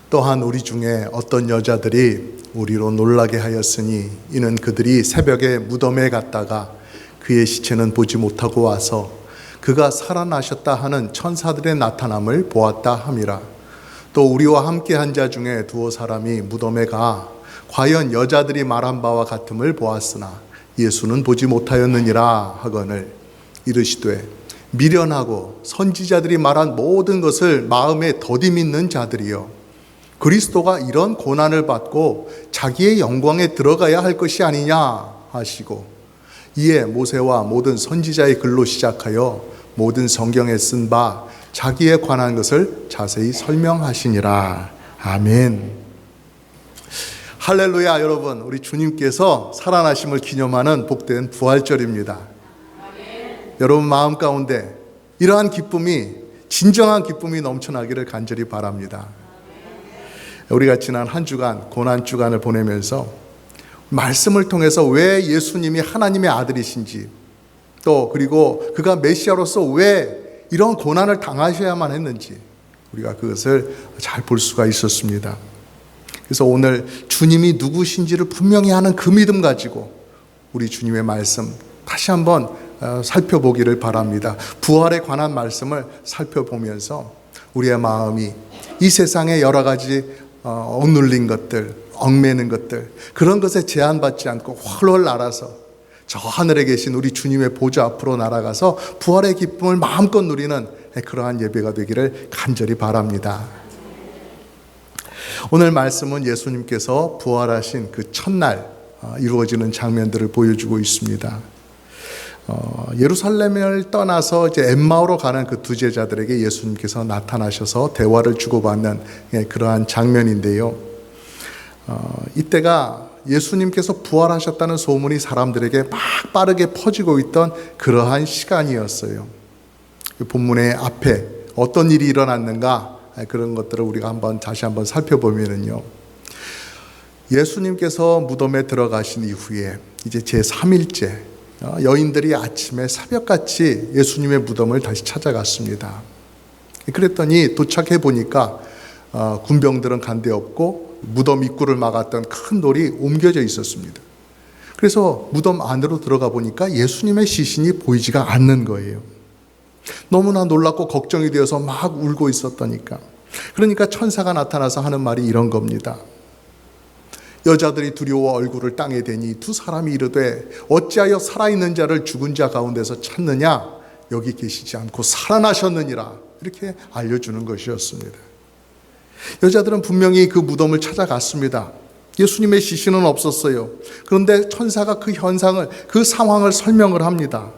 또한 우리 중에 어떤 여자들이 우리로 놀라게 하였으니 이는 그들이 새벽에 무덤에 갔다가 그의 시체는 보지 못하고 와서 그가 살아나셨다 하는 천사들의 나타남을 보았다 함이라. 또 우리와 함께 한 자 중에 두어 사람이 무덤에 가 과연 여자들이 말한 바와 같음을 보았으나 예수는 보지 못하였느니라 하거늘 이르시되 미련하고 선지자들이 말한 모든 것을 마음에 더디 믿는 자들이여, 그리스도가 이런 고난을 받고 자기의 영광에 들어가야 할 것이 아니냐 하시고, 이에 모세와 모든 선지자의 글로 시작하여 모든 성경에 쓴 바 자기에 관한 것을 자세히 설명하시니라. 아멘. 할렐루야. 여러분, 우리 주님께서 살아나심을 기념하는 복된 부활절입니다. 여러분 마음 가운데 이러한 기쁨이, 진정한 기쁨이 넘쳐나기를 간절히 바랍니다. 우리가 지난 한 주간, 고난주간을 보내면서 말씀을 통해서 왜 예수님이 하나님의 아들이신지, 또 그리고 그가 메시아로서 왜 이런 고난을 당하셔야만 했는지 우리가 그것을 잘 볼 수가 있었습니다. 그래서 오늘 주님이 누구신지를 분명히 아는 그 믿음 가지고 우리 주님의 말씀 다시 한번 살펴보기를 바랍니다. 부활에 관한 말씀을 살펴보면서 우리의 마음이 이 세상의 여러 가지 억눌린 것들, 얽매는 것들, 그런 것에 제한받지 않고 훨훨 날아서 저 하늘에 계신 우리 주님의 보좌 앞으로 날아가서 부활의 기쁨을 마음껏 누리는 그러한 예배가 되기를 간절히 바랍니다. 오늘 말씀은 예수님께서 부활하신 그 첫날 이루어지는 장면들을 보여주고 있습니다. 예루살렘을 떠나서 이제 엠마오로 가는 그 두 제자들에게 예수님께서 나타나셔서 대화를 주고받는 그러한 장면인데요. 이때가 예수님께서 부활하셨다는 소문이 사람들에게 막 빠르게 퍼지고 있던 그러한 시간이었어요. 본문의 앞에 어떤 일이 일어났는가, 그런 것들을 우리가 다시 한번 살펴보면요, 예수님께서 무덤에 들어가신 이후에 이제 제3일째 여인들이 아침에 새벽같이 예수님의 무덤을 다시 찾아갔습니다. 그랬더니 도착해 보니까 군병들은 간 데 없고 무덤 입구를 막았던 큰 돌이 옮겨져 있었습니다. 그래서 무덤 안으로 들어가 보니까 예수님의 시신이 보이지가 않는 거예요. 너무나 놀랍고 걱정이 되어서 막 울고 있었다니까. 그러니까 천사가 나타나서 하는 말이 이런 겁니다. 여자들이 두려워 얼굴을 땅에 대니 두 사람이 이르되 어찌하여 살아있는 자를 죽은 자 가운데서 찾느냐, 여기 계시지 않고 살아나셨느니라, 이렇게 알려주는 것이었습니다. 여자들은 분명히 그 무덤을 찾아갔습니다. 예수님의 시신은 없었어요. 그런데 천사가 그 현상을, 그 상황을 설명을 합니다.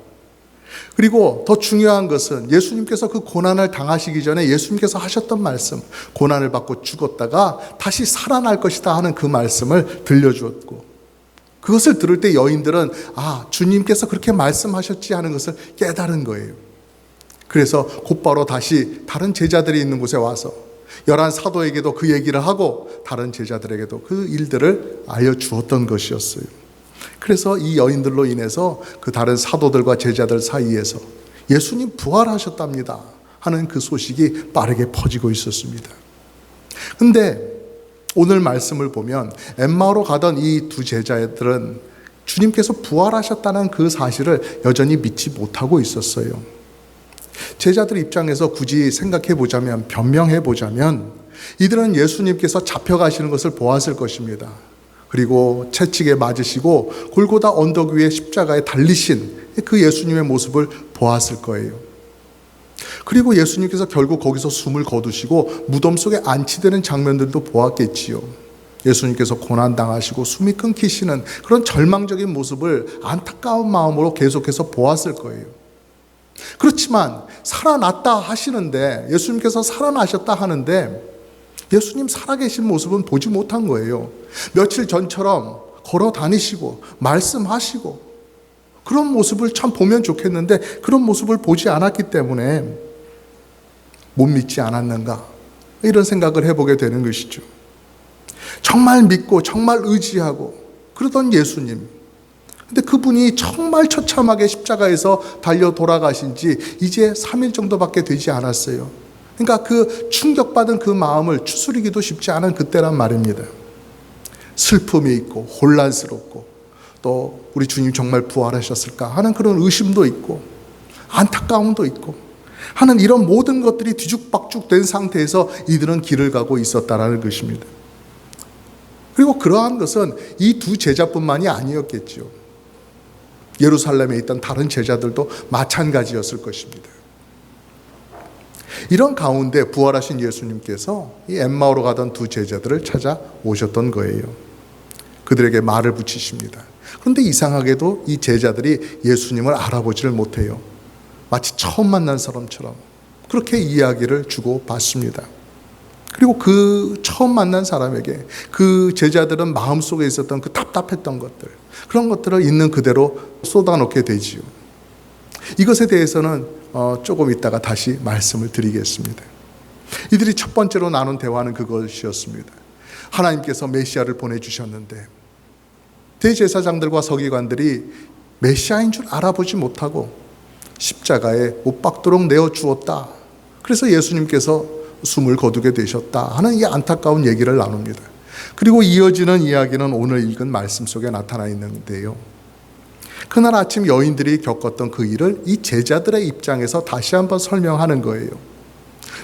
그리고 더 중요한 것은 예수님께서 그 고난을 당하시기 전에 예수님께서 하셨던 말씀, 고난을 받고 죽었다가 다시 살아날 것이다 하는 그 말씀을 들려주었고, 그것을 들을 때 여인들은 주님께서 그렇게 말씀하셨지 하는 것을 깨달은 거예요. 그래서 곧바로 다시 다른 제자들이 있는 곳에 와서 11 사도에게도 그 얘기를 하고 다른 제자들에게도 그 일들을 알려주었던 것이었어요. 그래서 이 여인들로 인해서 그 다른 사도들과 제자들 사이에서 예수님 부활하셨답니다 하는 그 소식이 빠르게 퍼지고 있었습니다. 근데 오늘 말씀을 보면 엠마오로 가던 이 두 제자들은 주님께서 부활하셨다는 그 사실을 여전히 믿지 못하고 있었어요. 제자들 입장에서 굳이 생각해 보자면, 변명해 보자면, 이들은 예수님께서 잡혀가시는 것을 보았을 것입니다. 그리고 채찍에 맞으시고 골고다 언덕 위에 십자가에 달리신 그 예수님의 모습을 보았을 거예요. 그리고 예수님께서 결국 거기서 숨을 거두시고 무덤 속에 안치되는 장면들도 보았겠지요. 예수님께서 고난당하시고 숨이 끊기시는 그런 절망적인 모습을 안타까운 마음으로 계속해서 보았을 거예요. 그렇지만 살아났다 하시는데, 예수님께서 살아나셨다 하는데 예수님 살아계신 모습은 보지 못한 거예요. 며칠 전처럼 걸어 다니시고 말씀하시고 그런 모습을 참 보면 좋겠는데 그런 모습을 보지 않았기 때문에 못 믿지 않았는가, 이런 생각을 해보게 되는 것이죠. 정말 믿고 정말 의지하고 그러던 예수님, 근데 그분이 정말 처참하게 십자가에서 달려 돌아가신 지 이제 3일 정도밖에 되지 않았어요. 그러니까 그 충격받은 그 마음을 추스리기도 쉽지 않은 그때란 말입니다. 슬픔이 있고 혼란스럽고 또 우리 주님 정말 부활하셨을까 하는 그런 의심도 있고 안타까움도 있고 하는 이런 모든 것들이 뒤죽박죽 된 상태에서 이들은 길을 가고 있었다라는 것입니다. 그리고 그러한 것은 이 두 제자뿐만이 아니었겠죠. 예루살렘에 있던 다른 제자들도 마찬가지였을 것입니다. 이런 가운데 부활하신 예수님께서 이 엠마오로 가던 두 제자들을 찾아오셨던 거예요. 그들에게 말을 붙이십니다. 그런데 이상하게도 이 제자들이 예수님을 알아보지를 못해요. 마치 처음 만난 사람처럼 그렇게 이야기를 주고받습니다. 그리고 그 처음 만난 사람에게 그 제자들은 마음속에 있었던 그 답답했던 것들, 그런 것들을 있는 그대로 쏟아놓게 되지요. 이것에 대해서는 조금 있다가 다시 말씀을 드리겠습니다. 이들이 첫 번째로 나눈 대화는 그것이었습니다. 하나님께서 메시아를 보내주셨는데 대제사장들과 서기관들이 메시아인 줄 알아보지 못하고 십자가에 못 박도록 내어주었다. 그래서 예수님께서 숨을 거두게 되셨다 하는 이 안타까운 얘기를 나눕니다. 그리고 이어지는 이야기는 오늘 읽은 말씀 속에 나타나 있는데요. 그날 아침 여인들이 겪었던 그 일을 이 제자들의 입장에서 다시 한번 설명하는 거예요.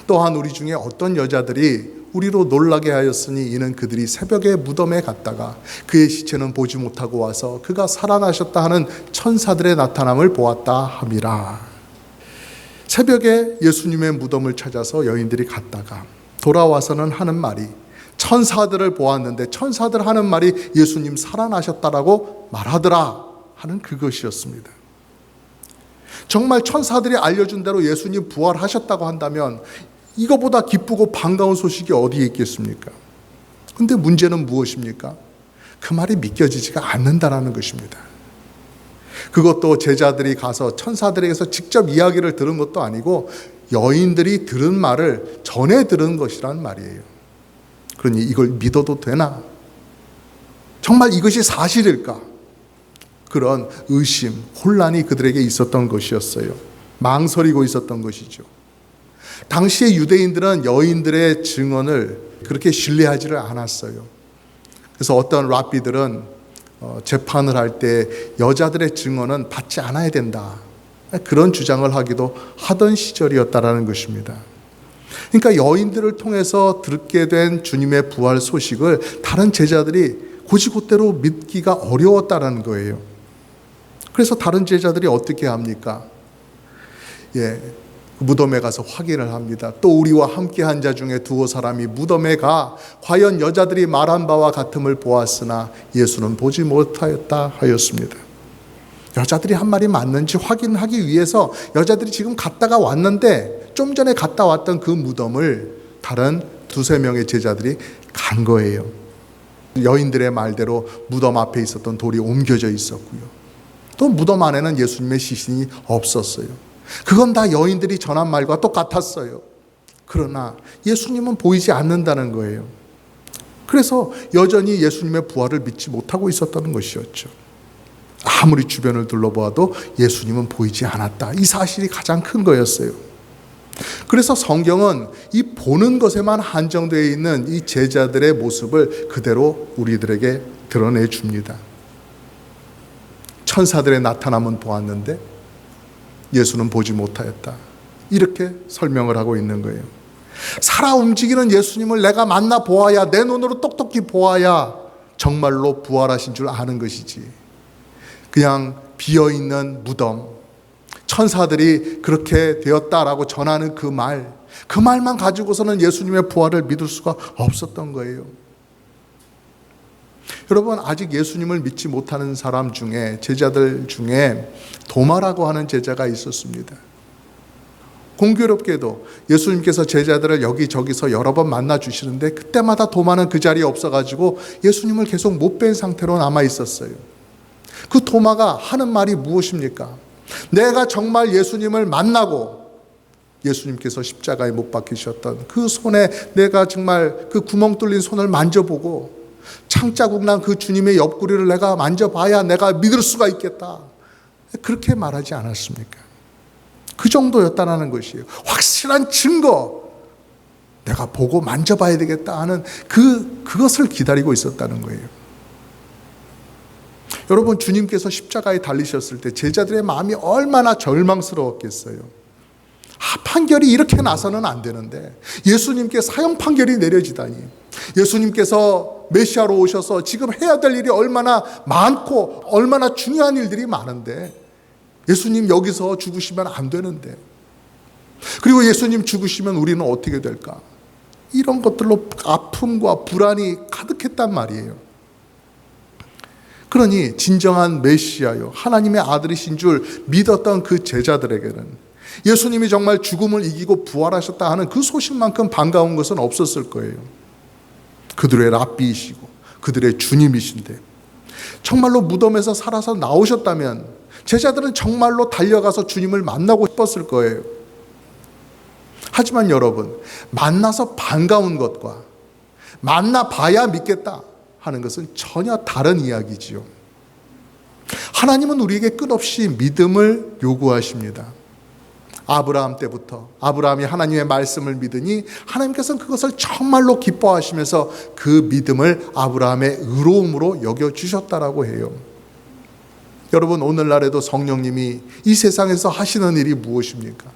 또한 우리 중에 어떤 여자들이 우리로 놀라게 하였으니 이는 그들이 새벽에 무덤에 갔다가 그의 시체는 보지 못하고 와서 그가 살아나셨다 하는 천사들의 나타남을 보았다 함이라. 새벽에 예수님의 무덤을 찾아서 여인들이 갔다가 돌아와서는 하는 말이 천사들을 보았는데 천사들 하는 말이 예수님 살아나셨다라고 말하더라 하는 그것이었습니다. 정말 천사들이 알려준 대로 예수님 부활하셨다고 한다면 이거보다 기쁘고 반가운 소식이 어디에 있겠습니까? 그런데 문제는 무엇입니까? 그 말이 믿겨지지가 않는다라는 것입니다. 그것도 제자들이 가서 천사들에게서 직접 이야기를 들은 것도 아니고 여인들이 들은 말을 전해 들은 것이란 말이에요. 그러니 이걸 믿어도 되나? 정말 이것이 사실일까? 그런 의심, 혼란이 그들에게 있었던 것이었어요. 망설이고 있었던 것이죠. 당시의 유대인들은 여인들의 증언을 그렇게 신뢰하지를 않았어요. 그래서 어떤 랍비들은 재판을 할 때 여자들의 증언은 받지 않아야 된다, 그런 주장을 하기도 하던 시절이었다라는 것입니다. 그러니까 여인들을 통해서 듣게 된 주님의 부활 소식을 다른 제자들이 곧이곧대로 믿기가 어려웠다라는 거예요. 그래서 다른 제자들이 어떻게 합니까? 무덤에 가서 확인을 합니다. 또 우리와 함께 한 자 중에 두어 사람이 무덤에 가 과연 여자들이 말한 바와 같음을 보았으나 예수는 보지 못하였다 하였습니다. 여자들이 한 말이 맞는지 확인하기 위해서 여자들이 지금 갔다가 왔는데 좀 전에 갔다 왔던 그 무덤을 다른 두세 명의 제자들이 간 거예요. 여인들의 말대로 무덤 앞에 있었던 돌이 옮겨져 있었고요. 또 무덤 안에는 예수님의 시신이 없었어요. 그건 다 여인들이 전한 말과 똑같았어요. 그러나 예수님은 보이지 않는다는 거예요. 그래서 여전히 예수님의 부활을 믿지 못하고 있었던 것이었죠. 아무리 주변을 둘러보아도 예수님은 보이지 않았다. 이 사실이 가장 큰 거였어요. 그래서 성경은 이 보는 것에만 한정되어 있는 이 제자들의 모습을 그대로 우리들에게 드러내 줍니다. 천사들의 나타남은 보았는데 예수는 보지 못하였다. 이렇게 설명을 하고 있는 거예요. 살아 움직이는 예수님을 내가 만나 보아야, 내 눈으로 똑똑히 보아야 정말로 부활하신 줄 아는 것이지, 그냥 비어있는 무덤, 천사들이 그렇게 되었다라고 전하는 그 말만 가지고서는 예수님의 부활을 믿을 수가 없었던 거예요. 여러분, 아직 예수님을 믿지 못하는 사람 중에, 제자들 중에 도마라고 하는 제자가 있었습니다. 공교롭게도 예수님께서 제자들을 여기저기서 여러 번 만나 주시는데 그때마다 도마는 그 자리에 없어가지고 예수님을 계속 못 뵌 상태로 남아 있었어요. 그 도마가 하는 말이 무엇입니까? 내가 정말 예수님을 만나고 예수님께서 십자가에 못 박히셨던 그 손에 내가 정말 그 구멍 뚫린 손을 만져보고 창자국 난 그 주님의 옆구리를 내가 만져봐야 내가 믿을 수가 있겠다, 그렇게 말하지 않았습니까? 그 정도였다는 것이에요. 확실한 증거, 내가 보고 만져봐야 되겠다 하는 그것을 기다리고 있었다는 거예요. 여러분, 주님께서 십자가에 달리셨을 때 제자들의 마음이 얼마나 절망스러웠겠어요. 판결이 이렇게 나서는 안 되는데 예수님께 사형 판결이 내려지다니, 예수님께서 메시아로 오셔서 지금 해야 될 일이 얼마나 많고 얼마나 중요한 일들이 많은데 예수님 여기서 죽으시면 안 되는데, 그리고 예수님 죽으시면 우리는 어떻게 될까? 이런 것들로 아픔과 불안이 가득했단 말이에요. 그러니 진정한 메시아요, 하나님의 아들이신 줄 믿었던 그 제자들에게는 예수님이 정말 죽음을 이기고 부활하셨다 하는 그 소식만큼 반가운 것은 없었을 거예요. 그들의 랍비이시고 그들의 주님이신데 정말로 무덤에서 살아서 나오셨다면 제자들은 정말로 달려가서 주님을 만나고 싶었을 거예요. 하지만 여러분, 만나서 반가운 것과 만나봐야 믿겠다 하는 것은 전혀 다른 이야기지요. 하나님은 우리에게 끝없이 믿음을 요구하십니다. 아브라함 때부터 아브라함이 하나님의 말씀을 믿으니 하나님께서는 그것을 정말로 기뻐하시면서 그 믿음을 아브라함의 의로움으로 여겨주셨다라고 해요. 여러분, 오늘날에도 성령님이 이 세상에서 하시는 일이 무엇입니까?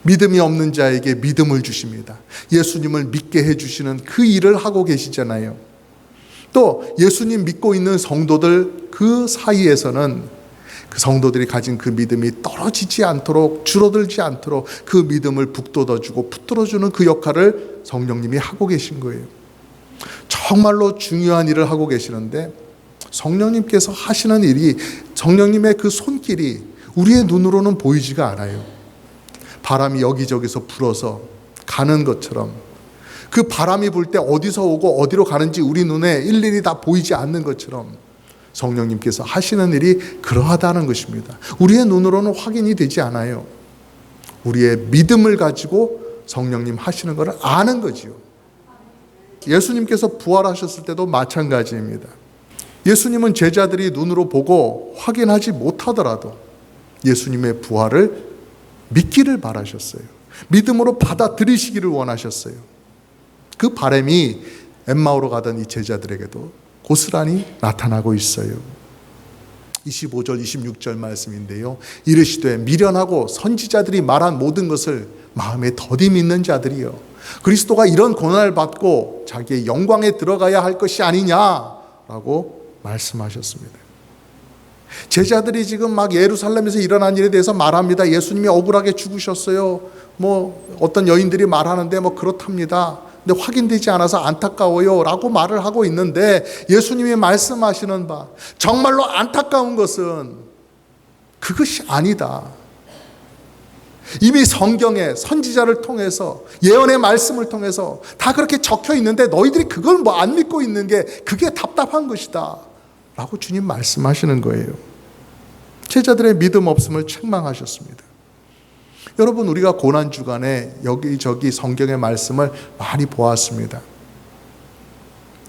믿음이 없는 자에게 믿음을 주십니다. 예수님을 믿게 해주시는 그 일을 하고 계시잖아요. 또 예수님 믿고 있는 성도들 그 사이에서는 그 성도들이 가진 그 믿음이 떨어지지 않도록, 줄어들지 않도록 그 믿음을 북돋아주고 붙들어주는 그 역할을 성령님이 하고 계신 거예요. 정말로 중요한 일을 하고 계시는데 성령님께서 하시는 일이, 성령님의 그 손길이 우리의 눈으로는 보이지가 않아요. 바람이 여기저기서 불어서 가는 것처럼, 그 바람이 불 때 어디서 오고 어디로 가는지 우리 눈에 일일이 다 보이지 않는 것처럼 성령님께서 하시는 일이 그러하다는 것입니다. 우리의 눈으로는 확인이 되지 않아요. 우리의 믿음을 가지고 성령님 하시는 것을 아는 거지요. 예수님께서 부활하셨을 때도 마찬가지입니다. 예수님은 제자들이 눈으로 보고 확인하지 못하더라도 예수님의 부활을 믿기를 바라셨어요. 믿음으로 받아들이시기를 원하셨어요. 그 바람이 엠마오로 가던 이 제자들에게도 고스란히 나타나고 있어요. 25절 26절 말씀인데요, 이르시되 미련하고 선지자들이 말한 모든 것을 마음에 더디 믿는 자들이요, 그리스도가 이런 고난을 받고 자기의 영광에 들어가야 할 것이 아니냐라고 말씀하셨습니다. 제자들이 지금 막 예루살렘에서 일어난 일에 대해서 말합니다. 예수님이 억울하게 죽으셨어요. 어떤 여인들이 말하는데 그렇답니다. 근데 확인되지 않아서 안타까워요 라고 말을 하고 있는데, 예수님이 말씀하시는 바, 정말로 안타까운 것은 그것이 아니다. 이미 성경에 선지자를 통해서, 예언의 말씀을 통해서 다 그렇게 적혀 있는데 너희들이 그걸 안 믿고 있는 게 그게 답답한 것이다 라고 주님 말씀하시는 거예요. 제자들의 믿음 없음을 책망하셨습니다. 여러분, 우리가 고난주간에 여기저기 성경의 말씀을 많이 보았습니다.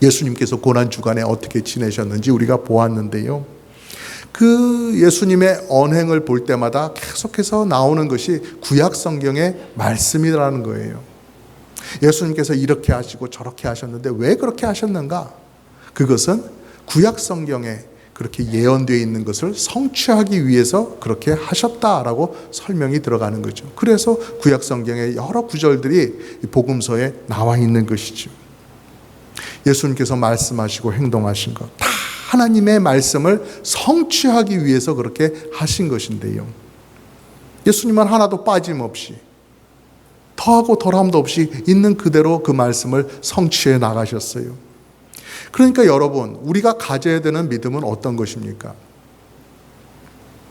예수님께서 고난주간에 어떻게 지내셨는지 우리가 보았는데요, 그 예수님의 언행을 볼 때마다 계속해서 나오는 것이 구약 성경의 말씀이라는 거예요. 예수님께서 이렇게 하시고 저렇게 하셨는데 왜 그렇게 하셨는가? 그것은 구약 성경에 그렇게 예언되어 있는 것을 성취하기 위해서 그렇게 하셨다라고 설명이 들어가는 거죠. 그래서 구약 성경의 여러 구절들이 복음서에 나와 있는 것이죠. 예수님께서 말씀하시고 행동하신 것, 다 하나님의 말씀을 성취하기 위해서 그렇게 하신 것인데요, 예수님은 하나도 빠짐없이 더하고 덜함도 없이 있는 그대로 그 말씀을 성취해 나가셨어요. 그러니까 여러분, 우리가 가져야 되는 믿음은 어떤 것입니까?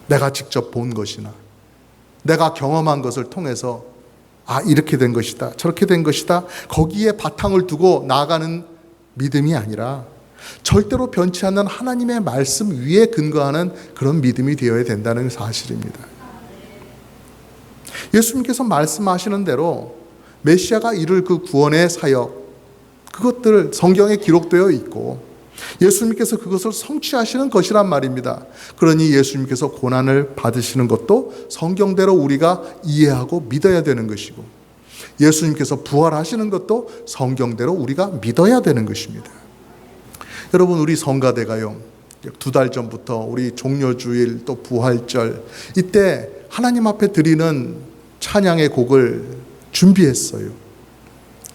내가 직접 본 것이나 내가 경험한 것을 통해서 이렇게 된 것이다, 저렇게 된 것이다, 거기에 바탕을 두고 나아가는 믿음이 아니라 절대로 변치 않는 하나님의 말씀 위에 근거하는 그런 믿음이 되어야 된다는 사실입니다. 예수님께서 말씀하시는 대로 메시아가 이룰 그 구원의 사역, 그것들 성경에 기록되어 있고 예수님께서 그것을 성취하시는 것이란 말입니다. 그러니 예수님께서 고난을 받으시는 것도 성경대로 우리가 이해하고 믿어야 되는 것이고, 예수님께서 부활하시는 것도 성경대로 우리가 믿어야 되는 것입니다. 여러분, 우리 성가대가요, 2달 전부터 우리 종려주일 또 부활절 이때 하나님 앞에 드리는 찬양의 곡을 준비했어요.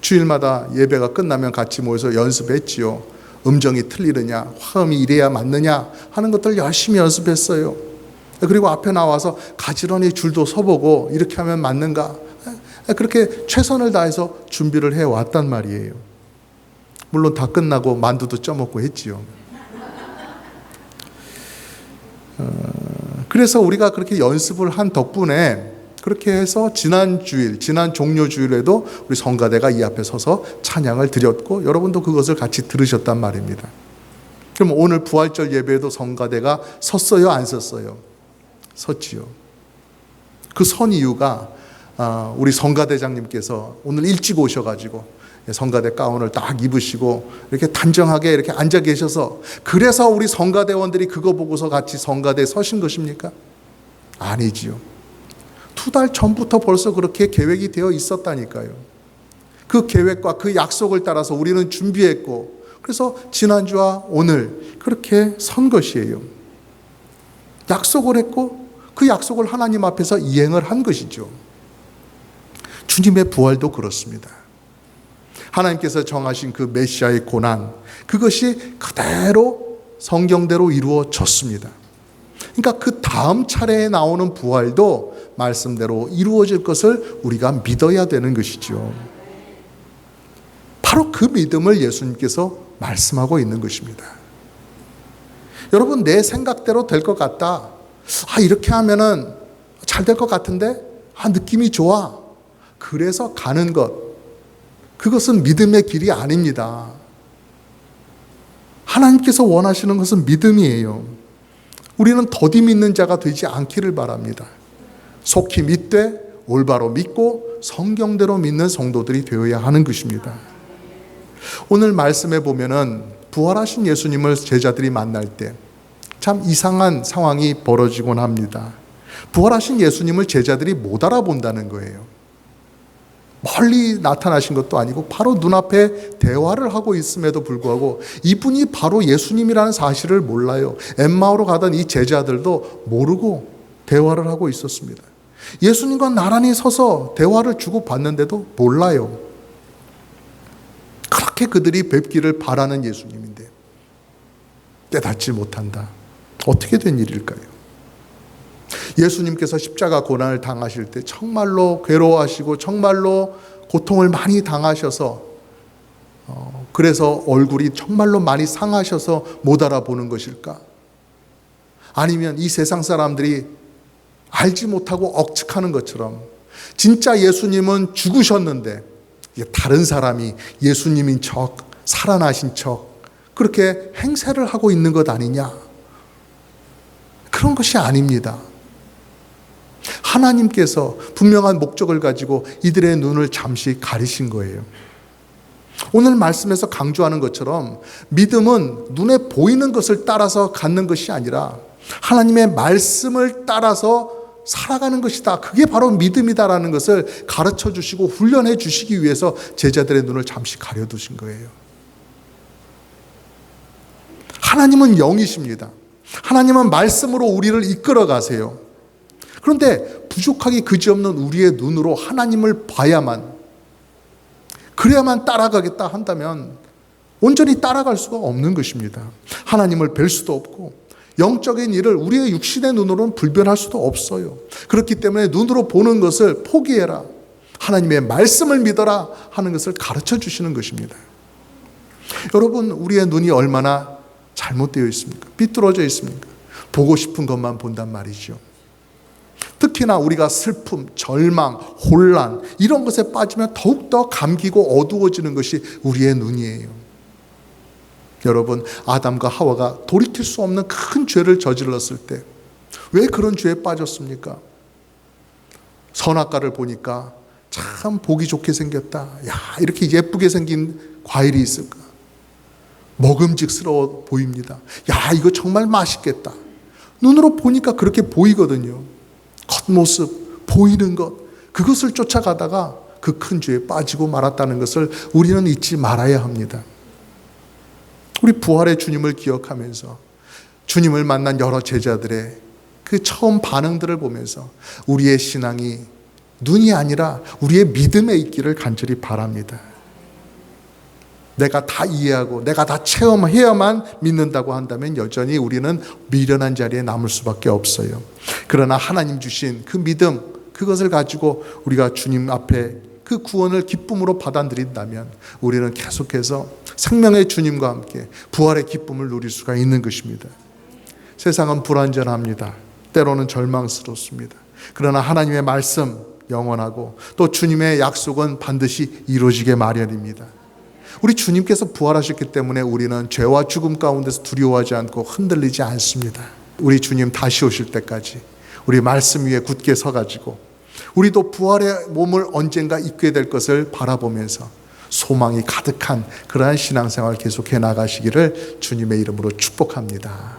주일마다 예배가 끝나면 같이 모여서 연습했지요. 음정이 틀리느냐, 화음이 이래야 맞느냐 하는 것들 열심히 연습했어요. 그리고 앞에 나와서 가지런히 줄도 서보고 이렇게 하면 맞는가, 그렇게 최선을 다해서 준비를 해왔단 말이에요. 물론 다 끝나고 만두도 쪄먹고 했지요. 그래서 우리가 그렇게 연습을 한 덕분에 그렇게 해서 지난 종료주일에도 우리 성가대가 이 앞에 서서 찬양을 드렸고 여러분도 그것을 같이 들으셨단 말입니다. 그럼 오늘 부활절 예배에도 성가대가 섰어요, 안 섰어요? 섰지요. 그 선 이유가 우리 성가대장님께서 오늘 일찍 오셔가지고 성가대 가운을 딱 입으시고 이렇게 단정하게 이렇게 앉아 계셔서, 그래서 우리 성가대원들이 그거 보고서 같이 성가대에 서신 것입니까? 아니지요. 2달 전부터 벌써 그렇게 계획이 되어 있었다니까요. 그 계획과 그 약속을 따라서 우리는 준비했고, 그래서 지난주와 오늘 그렇게 선 것이에요. 약속을 했고 그 약속을 하나님 앞에서 이행을 한 것이죠. 주님의 부활도 그렇습니다. 하나님께서 정하신 그 메시아의 고난, 그것이 그대로 성경대로 이루어졌습니다. 그러니까 그 다음 차례에 나오는 부활도 말씀대로 이루어질 것을 우리가 믿어야 되는 것이죠. 바로 그 믿음을 예수님께서 말씀하고 있는 것입니다. 여러분, 내 생각대로 될 것 같다, 이렇게 하면은 잘 될 것 같은데, 느낌이 좋아, 그래서 가는 것, 그것은 믿음의 길이 아닙니다. 하나님께서 원하시는 것은 믿음이에요. 우리는 더디 믿는 자가 되지 않기를 바랍니다. 속히 믿되 올바로 믿고 성경대로 믿는 성도들이 되어야 하는 것입니다. 오늘 말씀에 보면은 부활하신 예수님을 제자들이 만날 때 참 이상한 상황이 벌어지곤 합니다. 부활하신 예수님을 제자들이 못 알아본다는 거예요. 멀리 나타나신 것도 아니고 바로 눈앞에 대화를 하고 있음에도 불구하고 이분이 바로 예수님이라는 사실을 몰라요. 엠마오로 가던 이 제자들도 모르고 대화를 하고 있었습니다. 예수님과 나란히 서서 대화를 주고받는데도 몰라요. 그렇게 그들이 뵙기를 바라는 예수님인데 깨닫지 못한다. 어떻게 된 일일까요? 예수님께서 십자가 고난을 당하실 때 정말로 괴로워하시고 정말로 고통을 많이 당하셔서 그래서 얼굴이 정말로 많이 상하셔서 못 알아보는 것일까? 아니면 이 세상 사람들이 알지 못하고 억측하는 것처럼 진짜 예수님은 죽으셨는데 다른 사람이 예수님인 척, 살아나신 척 그렇게 행세를 하고 있는 것 아니냐? 그런 것이 아닙니다. 하나님께서 분명한 목적을 가지고 이들의 눈을 잠시 가리신 거예요. 오늘 말씀에서 강조하는 것처럼 믿음은 눈에 보이는 것을 따라서 갖는 것이 아니라 하나님의 말씀을 따라서 살아가는 것이다. 그게 바로 믿음이다라는 것을 가르쳐 주시고 훈련해 주시기 위해서 제자들의 눈을 잠시 가려두신 거예요. 하나님은 영이십니다. 하나님은 말씀으로 우리를 이끌어 가세요. 그런데 부족하기 그지없는 우리의 눈으로 하나님을 봐야만, 그래야만 따라가겠다 한다면 온전히 따라갈 수가 없는 것입니다. 하나님을 뵐 수도 없고 영적인 일을 우리의 육신의 눈으로는 불변할 수도 없어요. 그렇기 때문에 눈으로 보는 것을 포기해라, 하나님의 말씀을 믿어라 하는 것을 가르쳐 주시는 것입니다. 여러분, 우리의 눈이 얼마나 잘못되어 있습니까? 삐뚤어져 있습니까? 보고 싶은 것만 본단 말이죠. 특히나 우리가 슬픔, 절망, 혼란 이런 것에 빠지면 더욱더 감기고 어두워지는 것이 우리의 눈이에요. 여러분, 아담과 하와가 돌이킬 수 없는 큰 죄를 저질렀을 때 왜 그런 죄에 빠졌습니까? 선악과를 보니까 참 보기 좋게 생겼다. 야, 이렇게 예쁘게 생긴 과일이 있을까? 먹음직스러워 보입니다. 야, 이거 정말 맛있겠다. 눈으로 보니까 그렇게 보이거든요. 겉모습, 보이는 것, 그것을 쫓아가다가 그 큰 죄에 빠지고 말았다는 것을 우리는 잊지 말아야 합니다. 우리 부활의 주님을 기억하면서 주님을 만난 여러 제자들의 그 처음 반응들을 보면서 우리의 신앙이 눈이 아니라 우리의 믿음에 있기를 간절히 바랍니다. 내가 다 이해하고 내가 다 체험해야만 믿는다고 한다면 여전히 우리는 미련한 자리에 남을 수밖에 없어요. 그러나 하나님 주신 그 믿음, 그것을 가지고 우리가 주님 앞에 그 구원을 기쁨으로 받아들인다면 우리는 계속해서 생명의 주님과 함께 부활의 기쁨을 누릴 수가 있는 것입니다. 세상은 불완전합니다. 때로는 절망스럽습니다. 그러나 하나님의 말씀 영원하고 또 주님의 약속은 반드시 이루어지게 마련입니다. 우리 주님께서 부활하셨기 때문에 우리는 죄와 죽음 가운데서 두려워하지 않고 흔들리지 않습니다. 우리 주님 다시 오실 때까지 우리 말씀 위에 굳게 서가지고 우리도 부활의 몸을 언젠가 입게 될 것을 바라보면서 소망이 가득한 그러한 신앙생활 계속해 나가시기를 주님의 이름으로 축복합니다.